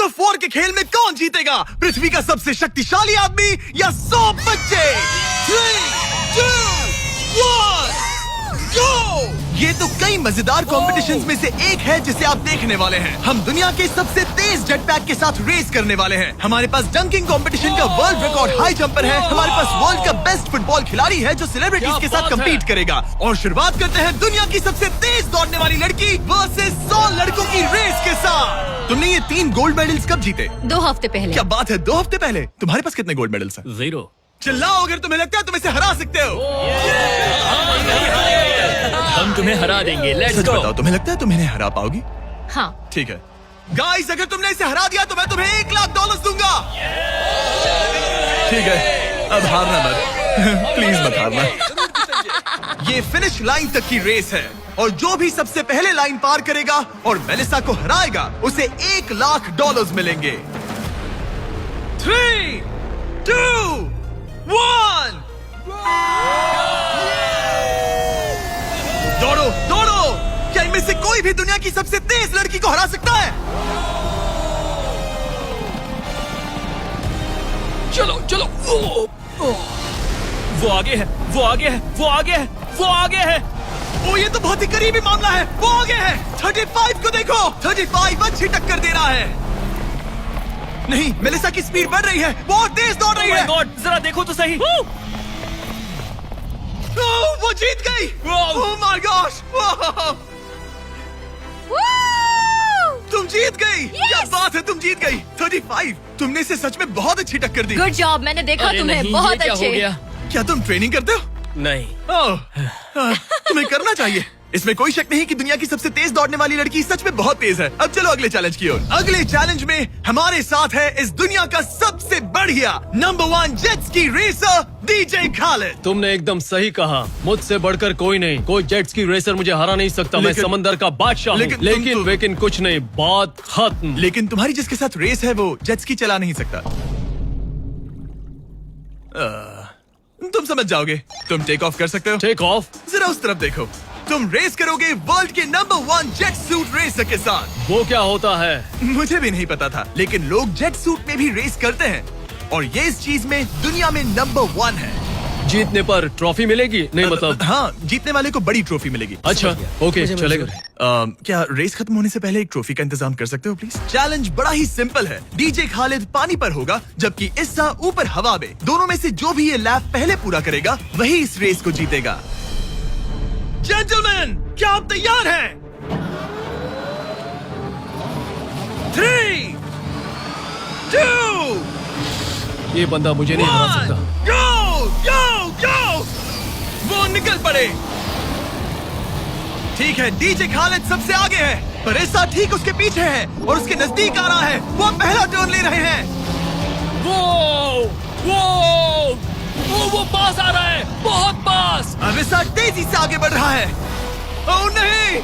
Of war के खेल में कौन जीतेगा? पृथ्वी का सबसे शक्तिशाली आदमी या 100 बच्चे? 3, 2, 1, go! ये तो कई मजेदार कॉम्पिटिशंस में से एक है जिसे आप देखने वाले हैं। हम दुनिया के सबसे तेज जेट पैक के साथ रेस करने वाले हैं। हमारे पास डंकिंग कंपटीशन का वर्ल्ड रिकॉर्ड हाई जंपर है। हमारे पास वर्ल्ड का बेस्ट फुटबॉल खिलाड़ी है जो सेलिब्रिटीज के साथ कम्पीट करेगा। और शुरुआत करते हैं दुनिया की सबसे तेज दौड़ने वाली लड़की वर्सेस 100 लड़कों की रेस के साथ। तुमने ये 3 गोल्ड मेडल्स कब जीते? 2 हफ्ते पहले। क्या बात है, 2 हफ्ते पहले? तुम्हारे पास कितने गोल्ड मेडल्स हैं? 0। चिल्लाओ अगर तुम्हें लगता है तुम इसे हरा सकते हो। हम तुम्हें हरा देंगे। लेट्स सच गो। बताओ, तुम्हें लगता है तुम इन्हें हरा पाओगी? हाँ। ठीक है गाइस, अगर तुमने इसे हरा दिया तो मैं तुम्हें $1,00,000 दूंगा। ठीक है, अब हारना मत प्लीज मत हारना। ये फिनिश लाइन तक की रेस है और जो भी सबसे पहले लाइन पार करेगा और मेलिसा को हराएगा उसे $1,00,000 मिलेंगे। 3, 2, 1 दौड़ो दौड़ो। क्या इनमें से कोई भी दुनिया की सबसे तेज लड़की को हरा सकता है? चलो चलो। वो आगे है, वो आगे है, वो आगे है, वो आगे है। ओ ये तो बहुत ही करीबी मामला है। वो आगे है। 35 को देखो, 35 अच्छी टक्कर दे रहा है। नहीं, मेलिसा की स्पीड बढ़ रही है, बहुत तेज दौड़ रही है। गॉड, जरा देखो तो सही। वो जीत गई। ओह माय गॉश, तुम जीत गई। क्या बात है, तुम जीत गई। 35, तुमने इसे सच में बहुत अच्छी टक्कर दी। गुड जॉब, मैंने देखा अरे तुम्हें। नहीं, बहुत ये क्या अच्छे। हो गया? क्या तुम ट्रेनिंग करते हो? नहीं। तुम्हें करना चाहिए। इसमें कोई शक नहीं कि दुनिया की सबसे तेज दौड़ने वाली लड़की सच में बहुत तेज है। अब चलो अगले चैलेंज की ओर। अगले चैलेंज में हमारे साथ है इस दुनिया का सबसे बढ़िया नंबर 1 जेट्स की रेसर डीजे खालिद। तुमने एकदम सही कहा, मुझसे बढ़कर कोई नहीं। कोई जेट्स की रेसर मुझे हरा नहीं सकता। मैं समंदर का बादशाह हूँ। लेकिन कुछ नहीं, बात खत्म। लेकिन तुम्हारी जिसके साथ रेस है वो जेट्स की चला नहीं सकता। तुम समझ जाओगे। तुम टेक ऑफ कर सकते हो। Take off? जरा उस तरफ देखो। तुम रेस करोगे वर्ल्ड के नंबर 1 जेट सूट रेसर के साथ। वो क्या होता है? मुझे भी नहीं पता था, लेकिन लोग जेट सूट में भी रेस करते हैं और ये इस चीज में दुनिया में नंबर 1 है। जीतने पर ट्रॉफी मिलेगी? नहीं मतलब। हाँ, जीतने वाले को बड़ी ट्रॉफी मिलेगी। अच्छा, ओके, चलेगा। क्या रेस खत्म होने से पहले एक ट्रॉफी का इंतजाम कर सकते हो प्लीज? चैलेंज बड़ा ही सिंपल है। डीजे खालिद पानी पर होगा जबकि इस्सा ऊपर हवा में। दोनों में से जो भी ये लैप पहले पूरा करेगा वही इस रेस को जीतेगा। जेंटलमैन, क्या आप तैयार हैं? 3, 2, ये बंदा मुझे नहीं हरा सकता। गो गो गो। वो निकल पड़े। ठीक है, डीजे खालिद सबसे आगे है पर इस्सा ठीक उसके पीछे है और उसके नजदीक आ रहा है। वो पहला टर्न ले रहे हैं। वो पास आ रहा है, बहुत पास। अब इस्सा तेजी से आगे बढ़ रहा है। ओह नहीं,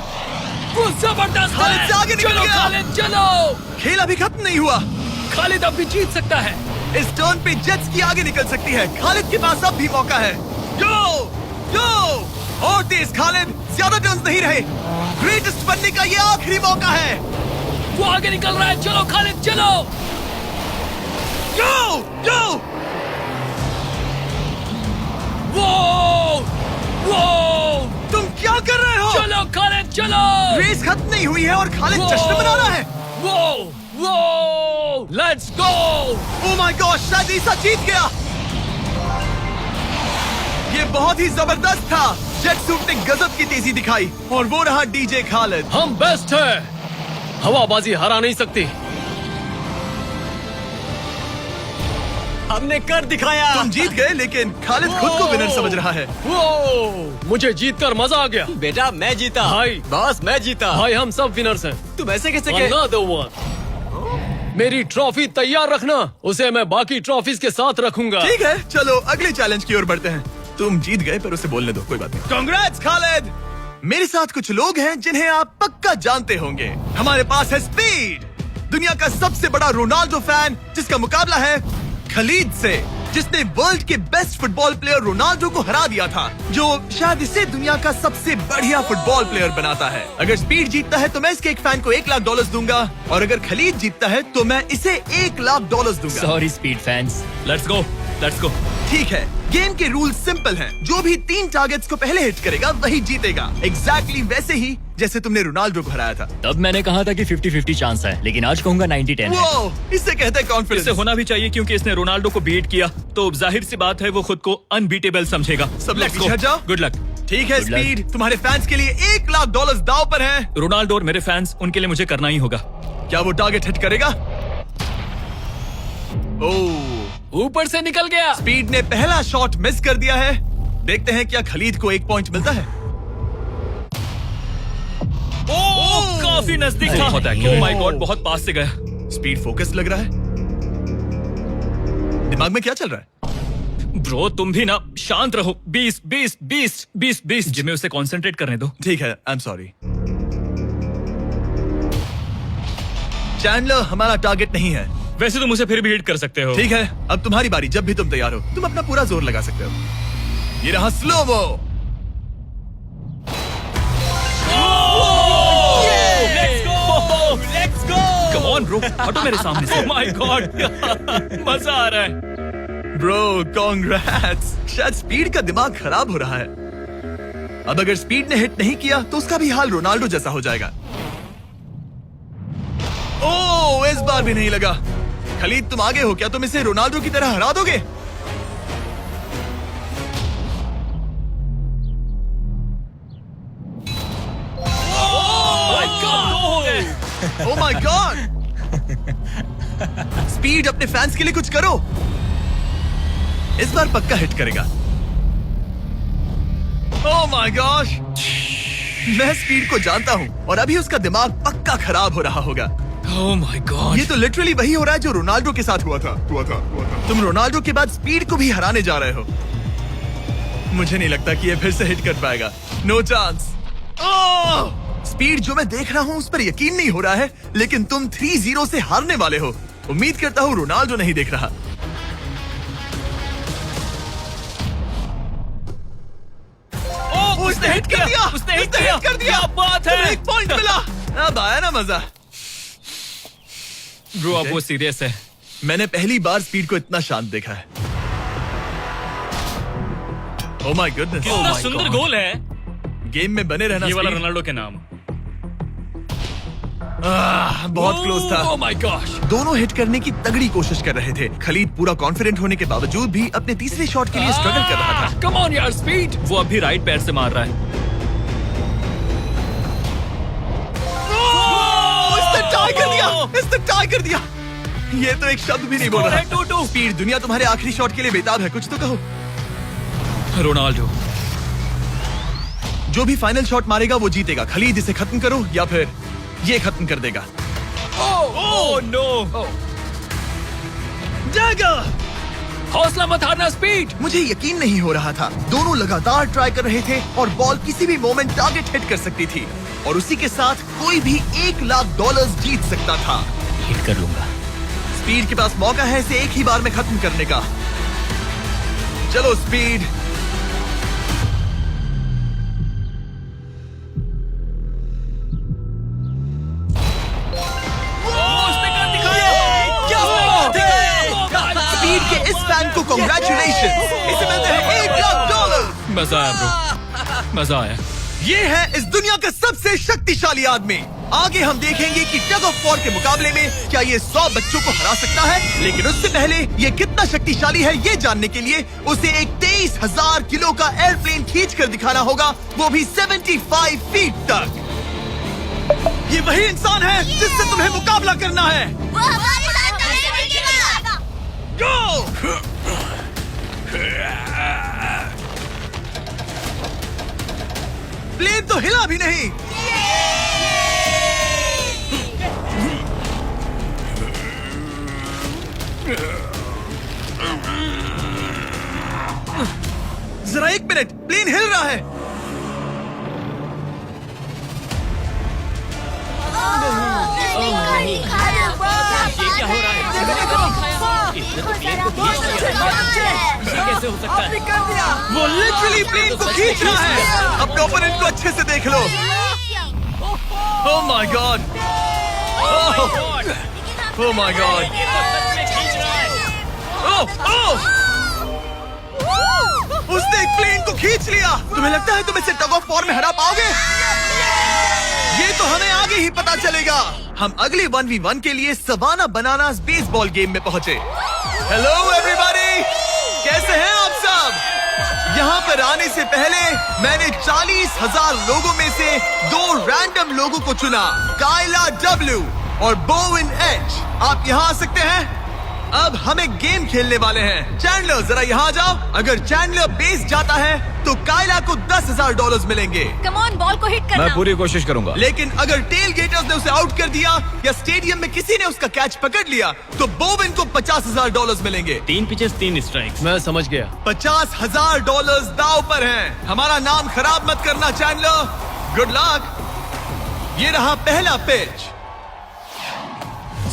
वो जबरदस्त खालिद से आगे निकल चलो गया। खालिद, चलो। खेल अभी खत्म नहीं हुआ। खालिद अब भी जीत सकता है। इस टर्न पे जेट्स की आगे निकल सकती है। खालिद के पास अब भी मौका है। गो गो और तेज खालिद, ज्यादा टर्न्स नहीं रहे। ग्रेटेस्ट बनने का ये आखिरी मौका है। वो आगे निकल रहा है, चलो खालिद, चलो। गो गो। वो तुम क्या कर रहे हो? चलो खालिद, चलो। रेस खत्म नहीं हुई है और खालिद जश्न मना रहा है। वो let's go. Oh my God, शायद ईसा जीत गया। ये बहुत ही जबरदस्त था। जेट सूट ने गजब की तेजी दिखाई और वो रहा डीजे खालिद। हम बेस्ट है, हवाबाजी हरा नहीं सकती। हमने कर दिखाया। तुम जीत गए लेकिन खालिद खुद को विनर समझ रहा है। मुझे जीतकर मजा आ गया। बेटा मैं जीता। भाई। बॉस मैं जीता। भाई हम सब विनर्स हैं। तुम ऐसे कैसे Another one. मेरी ट्रॉफी तैयार रखना, उसे मैं बाकी ट्रॉफीज के साथ रखूंगा। ठीक है, चलो अगले चैलेंज की ओर बढ़ते हैं। तुम जीत गए पर उसे बोलने दो, कोई बात नहीं। कांग्रेट्स खालिद। मेरे साथ कुछ लोग हैं जिन्हें आप पक्का जानते होंगे। हमारे पास है स्पीड, दुनिया का सबसे बड़ा रोनाल्डो फैन जिसका मुकाबला है खलीद से। जिसने वर्ल्ड के बेस्ट फुटबॉल प्लेयर रोनाल्डो को हरा दिया था, जो शायद इसे दुनिया का सबसे बढ़िया फुटबॉल प्लेयर बनाता है। अगर स्पीड जीतता है तो मैं इसके एक फैन को $1 लाख दूंगा, और अगर खलीद जीतता है तो मैं इसे $1 लाख दूंगा। Sorry speed fans, let's go, let's गो। ठीक है, गेम के रूल सिंपल हैं। जो भी 3 टारगेट्स को पहले हिट करेगा वही जीतेगा। एग्जैक्टली वैसे ही जैसे तुमने रोनाल्डो को हराया था। तब मैंने कहा था कि 50-50 चांस है, लेकिन आज कहूंगा 90-10 है। वो इससे कहते हैं कॉन्फिडेंस। इसे होना भी चाहिए क्योंकि इसने रोनाल्डो को बीट किया, तो जाहिर सी बात है वो खुद को अनबीटेबल समझेगा। सब लोग पीछे हट जाओ। Good luck. ठीक है Good luck. स्पीड, तुम्हारे फैंस के लिए $1 लाख दांव पर है। रोनाल्डो और मेरे फैंस, उनके लिए मुझे करना ही होगा। क्या वो टारगेट हिट करेगा? ओह, ऊपर से निकल गया। स्पीड ने पहला शॉट मिस कर दिया है। देखते हैं क्या खलीद को 1 पॉइंट मिलता है। ओह, काफी नजदीक था। ओह माय गॉड, बहुत पास से गया। स्पीड फोकस लग रहा है। दिमाग में क्या चल रहा है? ब्रो तुम भी ना शांत रहो। 20 जिम्मे उसे कंसंट्रेट करने दो। ठीक है, आई एम सॉरी। चैंडलर हमारा टारगेट नहीं है। वैसे तुम उसे फिर भी हिट कर सकते हो। ठीक है, अब तुम्हारी बारी। जब भी तुम तैयार हो तुम अपना पूरा जोर लगा सकते हो। ये रहा slomo. Let's go. Come on bro, हटो मेरे सामने से। माय गॉड, मजा आ रहा है। Bro congrats. शायद स्पीड का दिमाग खराब हो रहा है। अब अगर स्पीड ने हिट नहीं किया तो उसका भी हाल रोनाल्डो जैसा हो जाएगा। ओह, इस बार भी नहीं लगा। खलीद तुम आगे हो क्या? तुम इसे रोनाल्डो की तरह हरा दोगे? ओह माय गॉड। स्पीड अपने फैंस के लिए कुछ करो। इस बार पक्का हिट करेगा। ओह माय गॉश, मैं स्पीड को जानता हूं और अभी उसका दिमाग पक्का खराब हो रहा होगा। ओह माय गॉड, ये तो लिटरली वही हो रहा है जो रोनाल्डो के साथ हुआ था। तुम रोनाल्डो के बाद स्पीड को भी हराने जा रहे हो। मुझे नहीं लगता कि ये फिर से हिट कर पाएगा। No chance. स्पीड जो मैं देख रहा हूं उस पर यकीन नहीं हो रहा है, लेकिन तुम 3-0 से हारने वाले हो। उम्मीद करता हूं रोनाल्डो नहीं देख रहा। उसने हिट कर दिया। उसने हिट कर दिया। क्या बात है। 1 पॉइंट मिला। अब आया ना मजा। ब्रो अब वो सीरियस है। मैंने पहली बार स्पीड को इतना शांत देखा है। ओह माय गुडनेस, कितना सुंदर गोल है। गेम में बने रहना। ये वाला स्पीड। रोनाल्डो के नाम। बहुत क्लोज था। ओह माय गॉश। दोनों हिट करने की तगड़ी कोशिश कर रहे थे। खलीद पूरा कॉन्फिडेंट होने के बावजूद भी अपने तीसरे शॉट के लिए स्ट्रगल कर रहा था। कम ऑन यार स्पीड। वो अभी राइट पैर से मार रहा है। इसने टाई कर दिया। इसने टाई कर दिया। ये तो एक शब्द भी नहीं बोल रहा। 2-2। स्पीड, दुनिया तुम्हारे आखिरी शॉट के लिए बेताब है। कुछ तो कहो। रोनाल्डो जो भी फाइनल शॉट मारेगा वो जीतेगा। खलीद इसे खत्म करो या फिर ये खत्म कर देगा। Oh no. डैगर। हौसला मत हारना स्पीड। मुझे यकीन नहीं हो रहा था। दोनों लगातार ट्राई कर रहे थे और बॉल किसी भी मोमेंट टारगेट हिट कर सकती थी, और उसी के साथ कोई भी $1 लाख जीत सकता था। हिट कर लूंगा। स्पीड के पास मौका है इसे एक ही बार में खत्म करने का। चलो स्पीड। स्पीड के इस फैन को कांग्रेचुलेशन। इसे मिलते हैं $1 लाख। मजा आया ब्रो, मजा आया। ये है इस दुनिया का सबसे शक्तिशाली आदमी। आगे हम देखेंगे कि टग ऑफ वॉर के मुकाबले में क्या ये 100 बच्चों को हरा सकता है, लेकिन उससे पहले ये कितना शक्तिशाली है ये जानने के लिए उसे एक 23,000 किलो का एयरप्लेन खींच कर दिखाना होगा, वो भी 75 फीट तक। ये वही इंसान है जिससे तुम्हें मुकाबला करना है। वो हमारे साथ नहीं खेलेगा। गो! प्लेन तो हिला भी नहीं। जरा 1 मिनट, प्लेन हिल रहा है। ये क्या हो रहा है? कैसे हो सकता है? कर दिया। वो लिटरली प्लेन को खींच रहा है। अपने ओपोनेंट को अच्छे से देख लो। Oh my God, oh my God, oh उसने एक प्लेन को खींच लिया। तुम्हें लगता है तुम इसे टग ऑफ वॉर में हरा पाओगे? ये तो हमें आगे ही पता चलेगा। हम अगले 1v1 के लिए सवाना बनानास बेसबॉल गेम में पहुंचे। हेलो एवरीबॉडी, कैसे हैं आप सब? यहाँ पर आने से पहले मैंने 40,000 लोगों में से 2 रैंडम लोगों को चुना, काइला W और बोविन H। आप यहाँ आ सकते हैं। अब हम एक गेम खेलने वाले हैं। चैंडलर जरा यहाँ आ जाओ। अगर चैंडलर बेस जाता है तो काइला को $10,000 मिलेंगे। कम ऑन, बॉल को हिट करना। मैं पूरी कोशिश करूंगा। लेकिन अगर टेल गेटर्स ने उसे आउट कर दिया या स्टेडियम में किसी ने उसका कैच पकड़ लिया तो बोविन को $50,000 मिलेंगे। 3 पिचेस 3 स्ट्राइक्स। मैं समझ गया। $50,000 दाव पर हैं। हमारा नाम खराब मत करना चैंडलर। Good luck. ये रहा पहला पिच।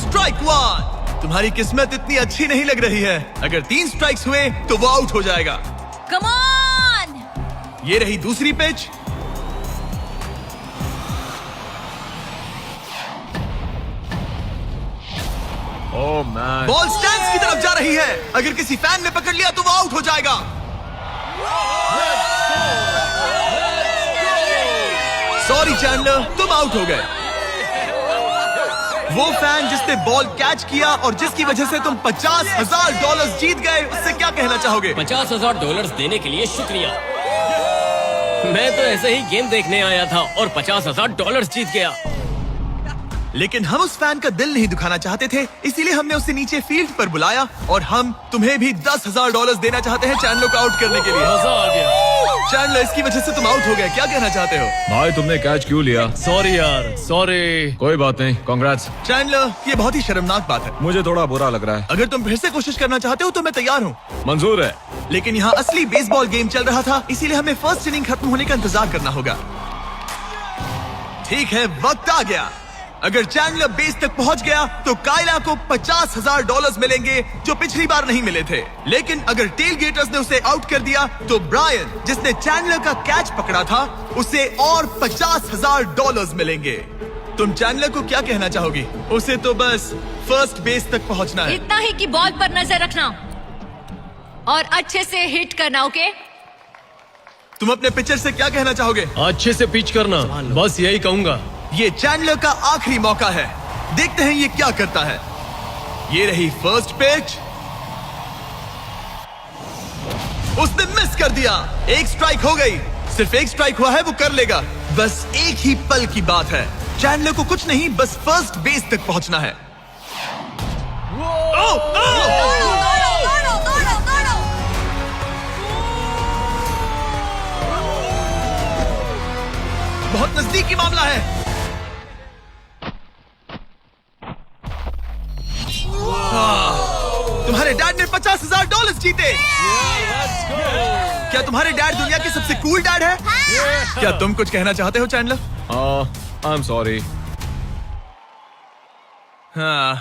स्ट्राइक 1। तुम्हारी किस्मत इतनी अच्छी नहीं लग रही है। अगर 3 स्ट्राइक्स हुए तो वो आउट हो जाएगा। Come on. ये रही दूसरी pitch. Oh man, ball stands की तरफ जा रही है। अगर किसी फैन ने पकड़ लिया तो वो आउट हो जाएगा। सॉरी चैंडलर, तुम आउट हो गए। वो फैन जिसने बॉल कैच किया और जिसकी वजह से तुम $50,000 जीत गए, उससे क्या कहना चाहोगे? $50,000 देने के लिए शुक्रिया। मैं तो ऐसे ही गेम देखने आया था और $50,000 जीत गया। लेकिन हम उस फैन का दिल नहीं दुखाना चाहते थे, इसीलिए हमने उसे नीचे फील्ड पर बुलाया और हम तुम्हें भी $10,000 देना चाहते हैं चैंडलर को आउट करने के लिए। मजा आ गया। चैंडलर, इसकी वजह से तुम आउट हो गए, क्या कहना चाहते हो? भाई तुमने कैच क्यों लिया? सॉरी यार, सॉरी। कोई बात नहीं, कांग्रेट्स। चैंडलर, ये बहुत ही शर्मनाक बात है। मुझे थोड़ा बुरा लग रहा है। अगर तुम फिर से कोशिश करना चाहते हो तो मैं तैयार हूँ। मंजूर है। लेकिन यहाँ असली बेसबॉल गेम चल रहा था, इसीलिए हमें फर्स्ट इनिंग खत्म होने का इंतजार करना होगा। ठीक है, वक्त आ गया। अगर चैंडलर बेस तक पहुंच गया तो काइला को $50,000 मिलेंगे जो पिछली बार नहीं मिले थे। लेकिन अगर टेल गेटर्स ने उसे आउट कर दिया तो ब्रायन, जिसने चैंडलर का कैच पकड़ा था, उसे और $50,000 मिलेंगे। तुम चैंडलर को क्या कहना चाहोगी? उसे तो बस फर्स्ट बेस तक पहुंचना है। इतना ही कि बॉल पर नजर रखना और अच्छे से हिट करना। ओके? तुम अपने पिचर से क्या कहना चाहोगे? अच्छे से पिच करना, बस यही कहूंगा। ये चैंडलर का आखिरी मौका है। देखते हैं ये क्या करता है। ये रही फर्स्ट पिच। उसने मिस कर दिया। एक स्ट्राइक हो गई। सिर्फ एक स्ट्राइक हुआ है, वो कर लेगा। बस एक ही पल की बात है। चैंडलर को कुछ नहीं, बस फर्स्ट बेस तक पहुंचना है। ओह, ओह! बहुत नजदीकी मामला है। तुम्हारे डैड ने $50,000 जीते। क्या तुम्हारे डैड दुनिया के सबसे कूल डैड है? क्या तुम कुछ कहना चाहते हो चैंडलर? I am sorry. हाँ,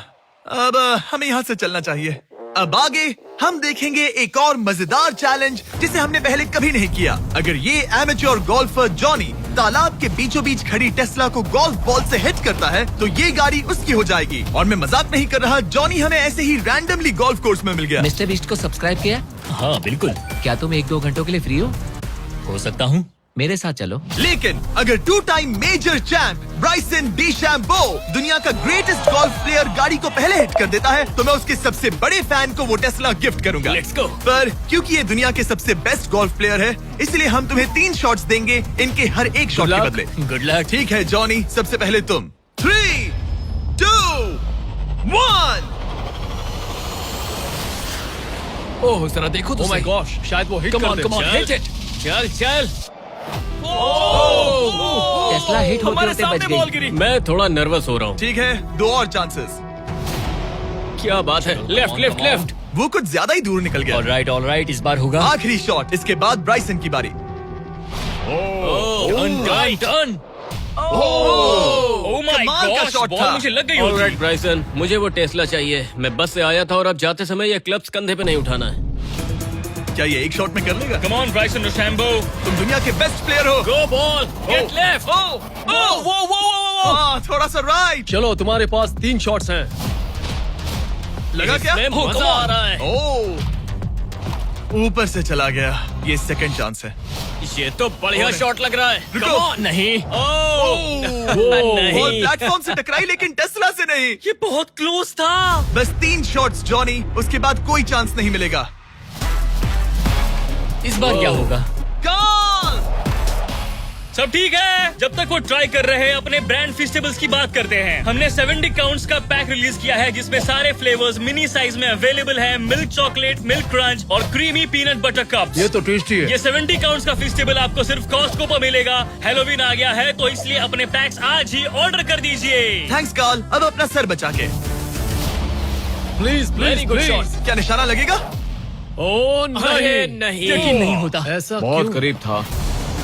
अब हमें यहाँ से चलना चाहिए। अब आगे हम देखेंगे एक और मजेदार चैलेंज जिसे हमने पहले कभी नहीं किया। अगर ये एमेच्योर गोल्फर जॉनी तालाब के बीचों बीच खड़ी टेस्ला को गोल्फ बॉल से हिट करता है तो ये गाड़ी उसकी हो जाएगी। और मैं मजाक नहीं कर रहा, जॉनी हमें ऐसे ही रैंडमली गोल्फ कोर्स में मिल गया। मिस्टर बीस्ट को सब्सक्राइब किया? हाँ बिल्कुल। क्या तुम 1-2 घंटों के लिए फ्री हो सकता हूँ। मेरे साथ चलो। लेकिन अगर 2 टाइम मेजर चैंप ब्राइसन डीचैम्पो दुनिया का ग्रेटेस्ट गोल्फ प्लेयर गाड़ी को पहले हिट कर देता है तो मैं उसके सबसे बड़े फैन को वो टेस्ला गिफ्ट करूंगा। Let's go। पर क्योंकि ये दुनिया के सबसे बेस्ट गोल्फ प्लेयर है, इसलिए हम तुम्हें 3 शॉट्स देंगे, इनके हर एक शॉट के बदले। Good luck. ठीक है जॉनी, सबसे पहले तुम। 3, 2, 1। ओह जरा देखो तो ओह माय सही। गॉश, शायद वो हिट Come कर on, they. come on, hit it। चल चल। टेस्ला हिट होते हमारे होते सामने बच बॉल गई। गिरी। मैं थोड़ा नर्वस हो रहा हूँ। ठीक है, 2 और चांसेस। क्या बात है। Left left left. वो कुछ ज्यादा ही दूर निकल गया। ऑल राइट इस बार होगा। आखिरी शॉट, इसके बाद ब्राइसन की बारी। टर्न। ओह माय कमाल का गॉश, शॉट बॉल था। मुझे लग गई होगी। ऑलराइट ब्राइसन, मुझे वो टेस्ला चाहिए। मैं बस से आया था और अब जाते समय ये क्लब्स कंधे पे नहीं उठाना है। क्या ये एक शॉट में कर लेगा? कम ऑन ब्राइसन डीशैम्बो, तुम दुनिया के बेस्ट प्लेयर हो। गो बॉल, गेट लेफ्ट। थोड़ा सा राइट। चलो तुम्हारे पास 3 शॉट्स हैं। लगा क्या? इसमें Oh, मजा come on. आ रहा है। ऊपर से चला गया। ये सेकंड चांस है। ये तो बढ़िया और- शॉट लग रहा है। रुको। Come on, नहीं। बॉल नहीं, प्लेटफॉर्म से टकराई लेकिन टेस्ला से नहीं। ये बहुत क्लोज था। बस 3 शॉट्स जॉनी, उसके बाद कोई चांस नहीं मिलेगा। इस बार क्या होगा? गोल! सब ठीक है। जब तक वो ट्राई कर रहे हैं, अपने ब्रांड फेस्टिवल्स की बात करते हैं। हमने 70 काउंट्स का पैक रिलीज किया है, जिसमें सारे फ्लेवर्स मिनी साइज में अवेलेबल है। मिल्क चॉकलेट, मिल्क क्रंच और क्रीमी पीनट बटर कप्स। ये तो टेस्टी है। ये 70 काउंट्स का फेस्टिवल आपको सिर्फ कॉस्टको पर मिलेगा। हैलोवीन आ गया है, तो इसलिए अपने पैक्स आज ही ऑर्डर कर दीजिए। थैंक्स कार्ल, अब अपना सर बचा के। Please Very good shot. क्या निशाना लगेगा? ओ अरे नहीं, नहीं। यकीन नहीं होता। ऐसा बहुत क्यों? करीब था।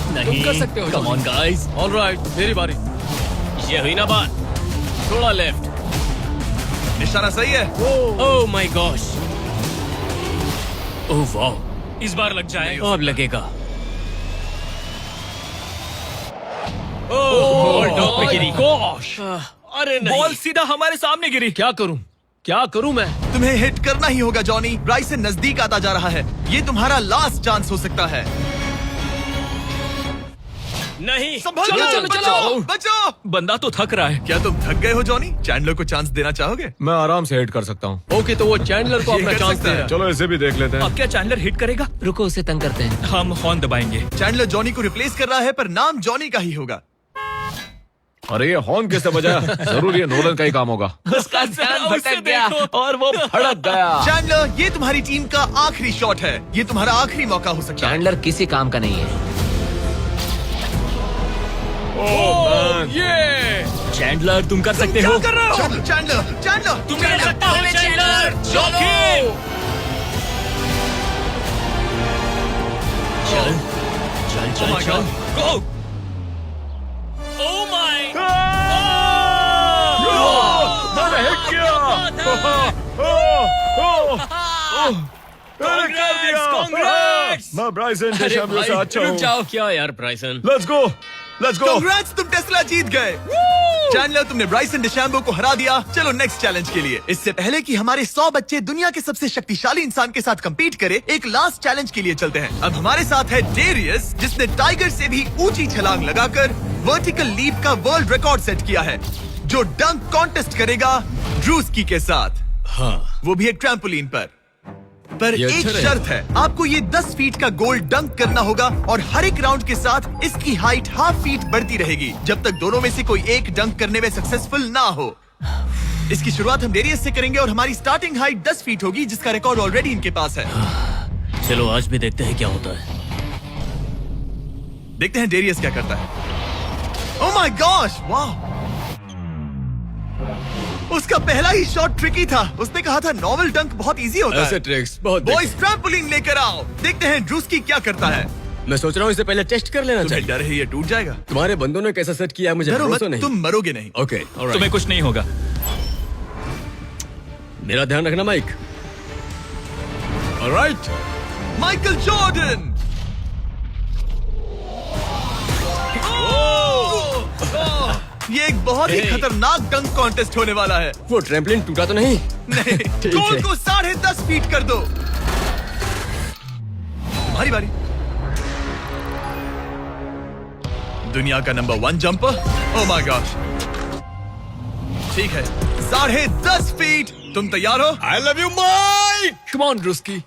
नहीं कर सकते हो, come on guys. All right, मेरी बारी। ये हुई ना बात। थोड़ा लेफ्ट। निशाना सही है। ओह माय गॉश। ओह वाओ, इस बार लग जाए। अब लगेगा। ओह डॉग पे गिरी। Gosh, अरे नहीं। बॉल सीधा हमारे सामने गिरी। क्या करूं? क्या करूं मैं? तुम्हें हिट करना ही होगा जॉनी। ब्राइसन नजदीक आता जा रहा है। ये तुम्हारा लास्ट चांस हो सकता है। नहीं। संभल चलो, के, चलो, बचो, चलो। बचो। बंदा तो थक रहा है। क्या तुम थक गए हो जॉनी? चैंडलर को चांस देना चाहोगे? मैं आराम से हिट कर सकता हूँ। ओके, तो वो चैंडलर को ये अपना कर चांस सकता दे है। रहा है। चलो इसे भी देख लेते हैं। अब क्या चैंडलर हिट करेगा? रुको, उसे तंग करते हैं। हम हॉर्न दबाएंगे। चैंडलर जॉनी को रिप्लेस कर रहा है, पर नाम जॉनी का ही होगा। अरे ये हॉर्न किसने बजाया? जरूर ये नोलन का ही काम होगा। उसका ध्यान भटक गया और वो भड़क गया। चैंडलर, ये तुम्हारी टीम का आखिरी शॉट है। ये तुम्हारा आखिरी मौका हो सकता है। चैंडलर किसी काम का नहीं है। ये चैंडलर, तुम कर सकते क्या हो। कर रहे हो? चैंडलर, चैंडलर, चैंडलर, तुम कर सकते हो चैंडलर। चलो। चल चल Oh my चल चल। God. गो। Oh my. मैंने हिट कांग्रेट्स। मैं ब्राइसन अरे डिशैम्बो से भाई, अच्छा रुक हूँ। जाओ। क्या यार Bryson? Let's go, let's go. Congrats, तुम टेस्ला जीत गए। चैंडलर, तुमने ब्राइसन डिशैम्बो को हरा दिया। चलो नेक्स्ट चैलेंज के लिए। इससे पहले कि हमारे 100 बच्चे दुनिया के सबसे शक्तिशाली इंसान के साथ compete करे, एक लास्ट चैलेंज के लिए चलते हैं। अब हमारे साथ है डेरियस, जिसने टाइगर से भी ऊंची छलांग लगाकर वर्टिकल लीप का वर्ल्ड रिकॉर्ड सेट किया है, जो डंक कॉन्टेस्ट करेगा ड्रूस्की के साथ। हाँ। वो भी एक ट्रैम्पोलिन पर ये एक अच्छा रहेगा। शर्त है, आपको ये 10 फीट का गोल डंक करना होगा और हर एक राउंड के साथ इसकी हाइट ½ फीट बढ़ती रहेगी, जब तक दोनों में से कोई एक डंक करने में सक्सेसफुल ना हो। इसकी शुरुआत हम डेरियस से करेंगे और हमारी स्टार्टिंग हाइट 10 फीट होगी, जिसका रिकॉर्ड ऑलरेडी इनके पास है। चलो आज भी देखते हैं क्या होता है। देखते हैं डेरियस क्या करता है। ओह माय गॉश, वाह! उसका पहला ही शॉट ट्रिकी था। उसने कहा था नॉर्मल डंक बहुत इजी होता है। ट्रिक्स बहुत बॉयज, ट्रैम्पोलिन लेकर आओ। देखते हैं ड्रूस्की क्या करता है। मैं सोच रहा हूँ इसे पहले टेस्ट कर लेना तुम्हें डर है ये टूट जाएगा? तुम्हारे बंदों ने कैसा सेट किया है मुझे डरो मत, भरोसा नहीं। तुम मरोगे नहीं। ओके तुम्हें कुछ नहीं होगा। मेरा ध्यान रखना माइक। Alright, Michael Jordan. ये एक बहुत ही Hey. खतरनाक डंक कॉन्टेस्ट होने वाला है। वो ट्रैम्पलिन टूटा तो नहीं? नहीं, ठीक गोल है। को 10.5 फीट कर दो। तुम्हारी बारी। दुनिया का number 1 jumper. Oh my gosh. ठीक है, 10.5 फीट। तुम तैयार हो? I love you Mike. Come on Druski.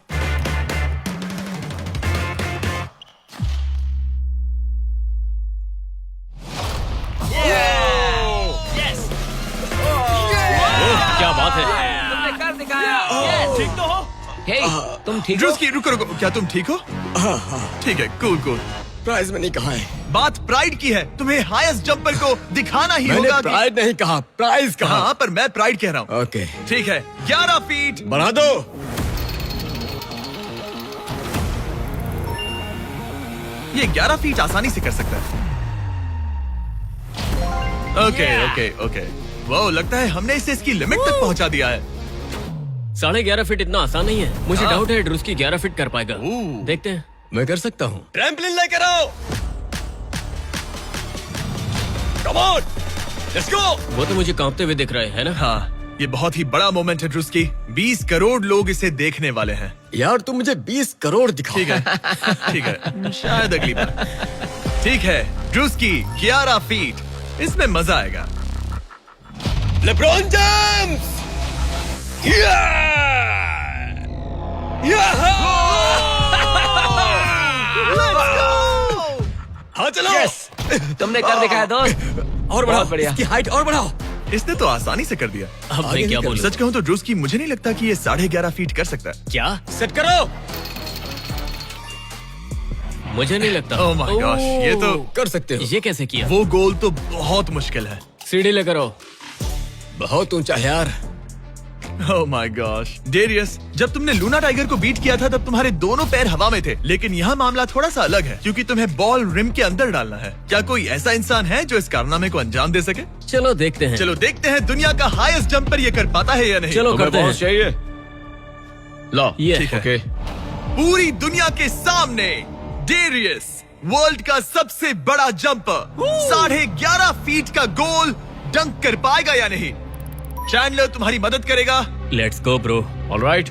क्या बात है? कर दिखाया। ठीक तो हो? हे, तुम ठीक हो? ड्रूस्की, रुको रुको, क्या तुम ठीक हो? ठीक है, कूल कूल। प्राइज में नहीं कहा है। बात प्राइड की है। तुम्हें हाईएस्ट जंपर को दिखाना ही होगा कि... प्राइज नहीं कहा, प्राइज कहा। हाँ, पर मैं प्राइड कह रहा हूँ। ओके, ठीक है, 11 फीट। बढ़ा दो। ये 11 फीट आसानी से कर सकता है। Okay okay okay. वो लगता है हमने इसे इसकी लिमिट तक पहुंचा दिया है। 11.5 फीट इतना आसान नहीं है। मुझे डाउट है ड्रूस्की 11 फीट कर पाएगा। देखते हैं। मैं कर सकता हूँ। ट्रैम्पलिन लेकर आओ। Come on, let's go. वो तो मुझे कांपते हुए दिख रहे है ना। हाँ, ये बहुत ही बड़ा मोमेंट है ड्रूस्की। 20 करोड़ लोग इसे देखने वाले हैं। यार तुम मुझे 20 करोड़ दिखाओ। ठीक है, ठीक है, शायद अगली बार। ठीक है, ड्रूस्की 11 फीट, इसमें मजा आएगा। LeBron James! हाँ चलो। तुमने कर दिखाया दोस्त। और बढ़ाओ, बढ़िया। इसकी हाइट और बढ़ाओ। इसने तो आसानी से कर दिया। अब मैं क्या बोलूं? सच कहूँ तो ड्रूस्की मुझे नहीं लगता कि ये 11.5 फीट कर सकता है। क्या सेट करो? मुझे नहीं लगता। ओह माय गॉश, ये तो कर सकते हो। ये कैसे किया? वो गोल तो बहुत मुश्किल है। सीढ़ी लेकर आओ। बहुत ऊंचा है यार। ओह माय गॉश, डेरियस, जब तुमने लूना टाइगर को बीट किया था तब तुम्हारे दोनों पैर हवा में थे, लेकिन यहाँ मामला थोड़ा सा अलग है क्योंकि तुम्हें बॉल रिम के अंदर डालना है। क्या कोई ऐसा इंसान है जो इस कारनामे को अंजाम दे सके? चलो देखते हैं। चलो देखते हैं दुनिया का हाईएस्ट जंपर ये कर पाता है या नहीं। चलो तुम्हें करते हैं। बाउंस चाहिए? लो, ये ठीक है। ओके। पूरी दुनिया के सामने डेरियस, वर्ल्ड का सबसे बड़ा जंपर, 11.5 फीट का गोल डंक कर पाएगा या नहीं? चैंडलर तुम्हारी मदद करेगा। Let's go bro. ऑलराइट।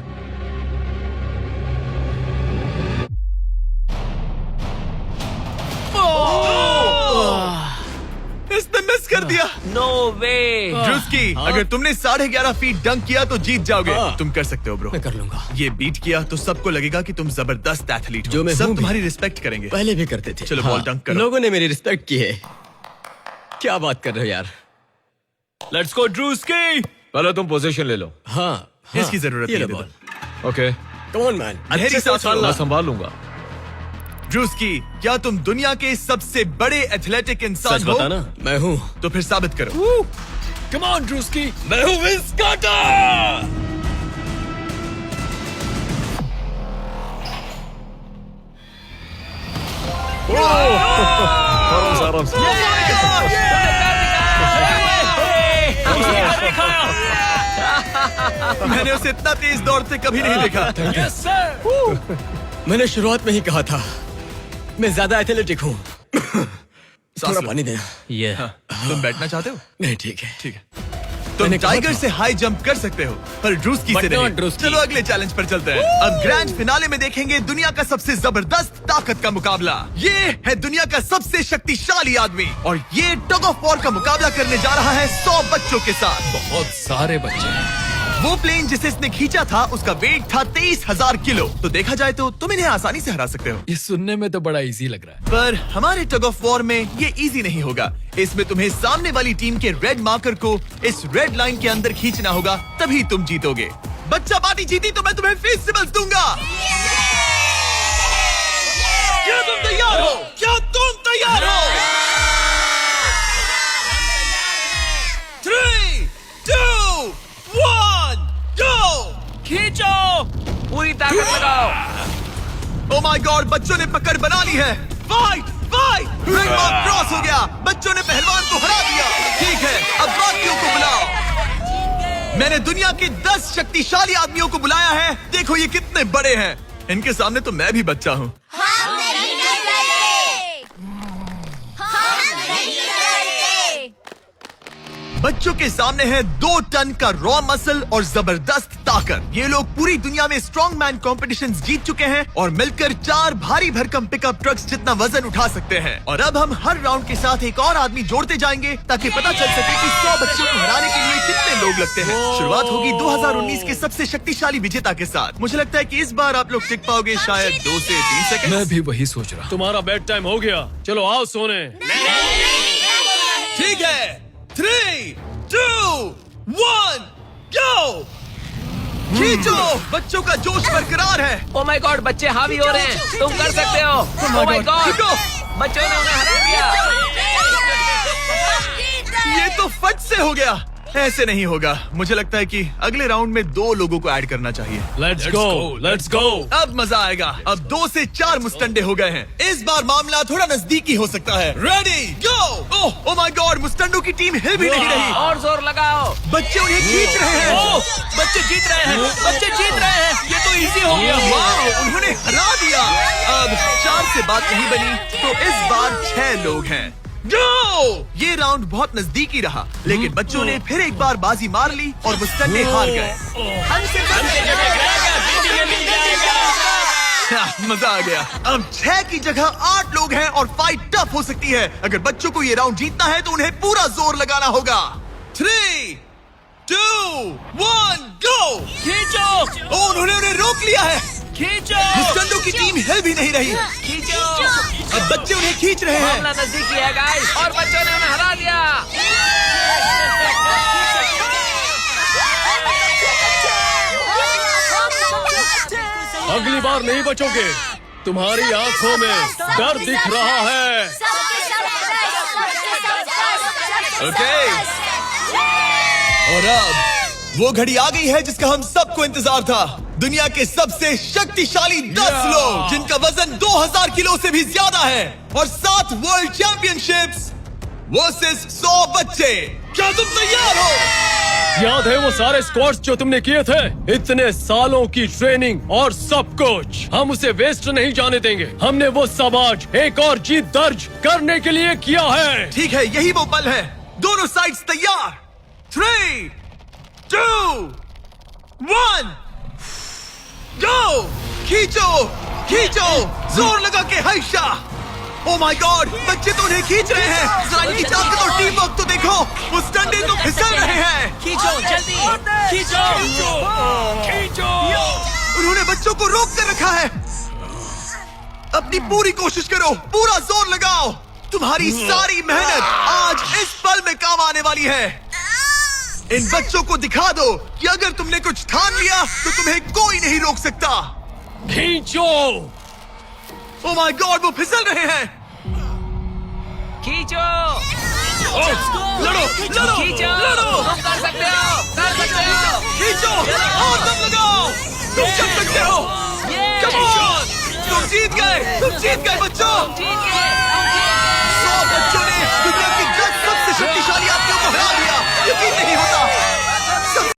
इसने मिस कर दिया। नो वे। ड्रूस्की, अगर तुमने 11.5 फीट डंक किया तो जीत जाओगे। तुम कर सकते हो ब्रो। मैं कर लूंगा। ये बीट किया तो सबको लगेगा कि तुम जबरदस्त एथलीट हो। जो मैं सब हूं भी। तुम्हारी रिस्पेक्ट करेंगे। पहले भी करते थे। चलो बॉल डंक करो। लोगों ने मेरी रिस्पेक्ट की है। क्या बात कर रहे हो यार? Let's go Druski. पहले तुम पोजीशन ले लो। हाँ, इसकी जरूरत ये नहीं लो है। Ball. Okay, come on man. अच्छे से उछालना। मैं संभाल लूंगा। ड्रूस्की, क्या तुम दुनिया के सबसे बड़े एथलेटिक इंसान सच हो? बताना। मैं हूँ। तो फिर साबित करो। Come on Druski. मैं हूँ विंस कार्टर। आराम से। मैंने उसे इतना तेज दौड़ते कभी नहीं देखा। मैंने शुरुआत में ही कहा था मैं ज्यादा एथलेटिक हूँ। थोड़ा पानी देना। ये तुम बैठना चाहते हो? नहीं ठीक है। ठीक है। तुम मैंने कहा टाइगर था। से हाई जंप कर सकते हो पर ड्रूस्की से But not नहीं। ड्रूस्की। चलो अगले चैलेंज पर चलते हैं। अब ग्रैंड फिनाले में देखेंगे दुनिया का सबसे जबरदस्त ताकत का मुकाबला। ये है दुनिया का सबसे शक्तिशाली आदमी और ये टग ऑफ वॉर का मुकाबला करने जा रहा है 100 बच्चों के साथ। बहुत सारे बच्चे हैं। वो प्लेन जिसे इसने खींचा था उसका वेट था 23,000 किलो। तो देखा जाए तो तुम इन्हें आसानी से हरा सकते हो। ये सुनने में तो बड़ा इजी लग रहा है। पर हमारे टग ऑफ वॉर में ये इजी नहीं होगा। इसमें तुम्हें सामने वाली टीम के रेड मार्कर को इस रेड लाइन के अंदर खींचना होगा, तभी तुम जीतोगे। बच्चा पार्टी जीती तो मैं तुम्हें फेस्टिवल्स दूंगा। क्या तुम तैयार हो? क्या तुम तैयार हो? 3, 2, 1, go! खींचो। पूरी ताकत लगाओ। Oh my God, बच्चों ने पकड़ बना ली है। Fight fight. Red mark cross हो गया। बच्चों ने पहलवान को हरा दिया। ठीक है, अब बाकियों को बुलाओ। मैंने दुनिया के 10 शक्तिशाली आदमियों को बुलाया है। देखो ये कितने बड़े हैं। इनके सामने तो मैं भी बच्चा हूँ। हम नहीं डरते। हम नहीं डरते। बच्चों के सामने है 2 टन का रॉ मसल और जबरदस्त ताकत। ये लोग पूरी दुनिया में स्ट्रॉन्ग मैन कॉम्पिटिशन्स जीत चुके हैं और मिलकर 4 भारी भरकम पिकअप ट्रक्स जितना वजन उठा सकते हैं। और अब हम हर राउंड के साथ एक और आदमी जोड़ते जाएंगे ताकि पता चल सके कि 100 बच्चों को हराने के लिए कितने लोग लगते हैं। शुरुआत होगी 2019 के सबसे शक्तिशाली विजेता के साथ। मुझे लगता है कि इस बार आप लोग टिक पाओगे शायद 2 से 3 सेकंड। मैं भी वही सोच रहा हूँ। तुम्हारा बेड टाइम हो गया। चलो आओ सोने। ठीक है, 3, 2, 1, go! खींचो। बच्चों का जोश बरकरार है। ओ माय गॉड, बच्चे हावी हो रहे हैं। तुम कर सकते हो। ओ माय गॉड, खींचो। बच्चों ने उन्हें हरा दिया। ये तो फट से हो गया। ऐसे नहीं होगा। मुझे लगता है कि अगले राउंड में 2 लोगों को ऐड करना चाहिए। Let's go. अब मजा आएगा। अब 2 से 4 मुस्टंडे हो गए हैं। इस बार मामला थोड़ा नजदीकी हो सकता है। Ready go. Oh my God, मुस्टंडों की टीम हिल भी नहीं रही। और जोर लगाओ। बच्चे उन्हें खींच रहे हैं। बच्चे जीत रहे हैं, बच्चे जीत रहे हैं। ये तो इजी हो गया। वाह, उन्होंने हरा दिया। अब 4 से बात नहीं बनी, तो इस बार 6 लोग हैं। गो! ये राउंड बहुत नजदीकी रहा, लेकिन बच्चों ने फिर एक बार बाजी मार ली और मुस्टंडे हार गए। मजा आ गया। अब 6 की जगह 8 लोग हैं और फाइट टफ हो सकती है। अगर बच्चों को ये राउंड जीतना है तो उन्हें पूरा जोर लगाना होगा। 3, 2, 1 गो। खींचो। उन्होंने उन्हें रोक लिया है। खींचो। मुस्टंडों की टीम हिल भी नहीं रही। खींचो। अब बच्चे उन्हें खींच रहे हैं। मामला नजदीकी है गाइस, और बच्चों ने उन्हें हरा दिया। अगली बार नहीं बचोगे। तुम्हारी आंखों में डर दिख रहा है। ओके। और अब वो घड़ी आ गई है जिसका हम सबको इंतजार था। दुनिया के सबसे शक्तिशाली 10 लोग, जिनका वजन 2000 किलो से भी ज्यादा है, और 7 वर्ल्ड चैंपियनशिप्स वर्सेस 100 बच्चे। क्या तुम तैयार हो? याद है वो सारे स्क्वाट्स जो तुमने किए थे? इतने सालों की ट्रेनिंग और सब कुछ, हम उसे वेस्ट नहीं जाने देंगे। हमने वो सब आज एक और जीत दर्ज करने के लिए किया है। ठीक है, यही वो पल है। दोनों साइड्स तैयार। 3, 2, 1 गो। खींचो, खींचो, जोर लगा के हैशा। ओ माय गॉड, बच्चे तो उन्हें खींच रहे हैं। जरा इनकी ताकत और टीम वर्क तो देखो। वो स्टंडे तो फिसल रहे हैं। खींचो जल्दी, खींचो। खींचो। उन्होंने बच्चों को रोक कर रखा है। अपनी पूरी कोशिश करो, पूरा जोर लगाओ। तुम्हारी सारी मेहनत आज इस पल में काम आने वाली है। इन बच्चों को दिखा दो कि अगर तुमने कुछ ठान लिया तो तुम्हें कोई नहीं रोक सकता। खींचो। ओ माय गॉड, वो फिसल रहे हैं। खींचो। लड़ो, लड़ो, खींचो। लड़ो। तुम कर सकते हो, कर सकते हो। खींचो और दम लगाओ। तुम कर सकते हो। ये। Come on! तुम जीत गए बच्चों। जीत गए।